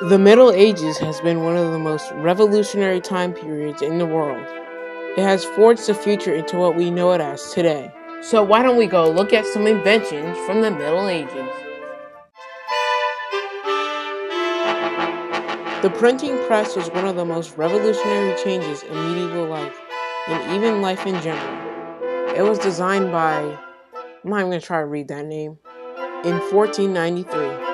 The Middle Ages has been one of the most revolutionary time periods in the world. It has forged the future into what we know it as today. So why don't we go look at some inventions from the Middle Ages? The printing press was one of the most revolutionary changes in medieval life, and even life in general. It was designed by, I'm not even going to try to read that name, in 1493.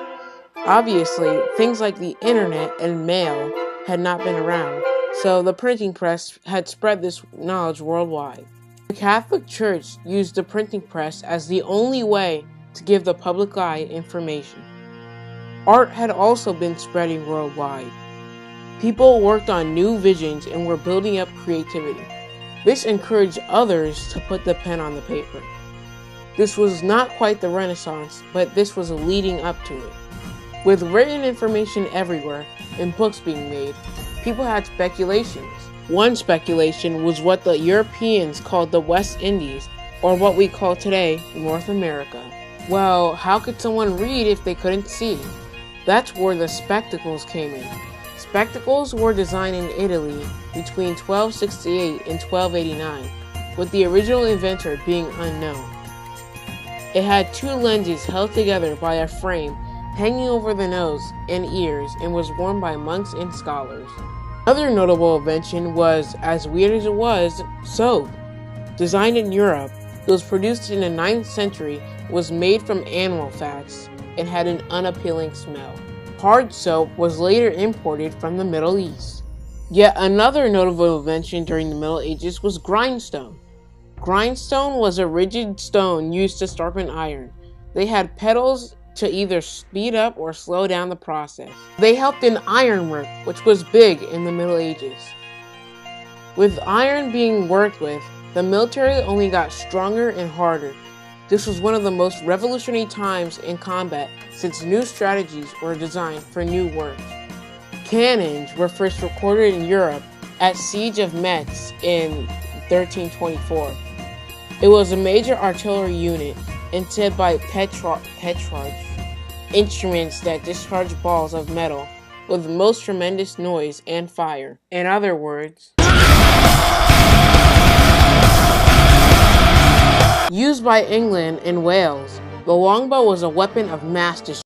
Obviously, things like the internet and mail had not been around, so the printing press had spread this knowledge worldwide. The Catholic Church used the printing press as the only way to give the public eye information. Art had also been spreading worldwide. People worked on new visions and were building up creativity. This encouraged others to put the pen on the paper. This was not quite the Renaissance, but this was leading up to it. With written information everywhere and books being made, people had speculations. One speculation was what the Europeans called the West Indies, or what we call today North America. Well, how could someone read if they couldn't see? That's where the spectacles came in. Spectacles were designed in Italy between 1268 and 1289, with the original inventor being unknown. It had two lenses held together by a frame hanging over the nose and ears, and was worn by monks and scholars. Another notable invention was, as weird as it was, soap. Designed in Europe, it was produced in the 9th century, was made from animal fats, and had an unappealing smell. Hard soap was later imported from the Middle East. Yet another notable invention during the Middle Ages was grindstone. Grindstone was a rigid stone used to sharpen iron. They had pedals to either speed up or slow down the process. They helped in ironwork, which was big in the Middle Ages. With iron being worked with, the military only got stronger and harder. This was one of the most revolutionary times in combat, since new strategies were designed for new work. Cannons were first recorded in Europe at Siege of Metz in 1324. It was a major artillery unit and said by petrarch instruments that discharge balls of metal with most tremendous noise and fire. In other words, used by England and Wales, the longbow was a weapon of mass destruction.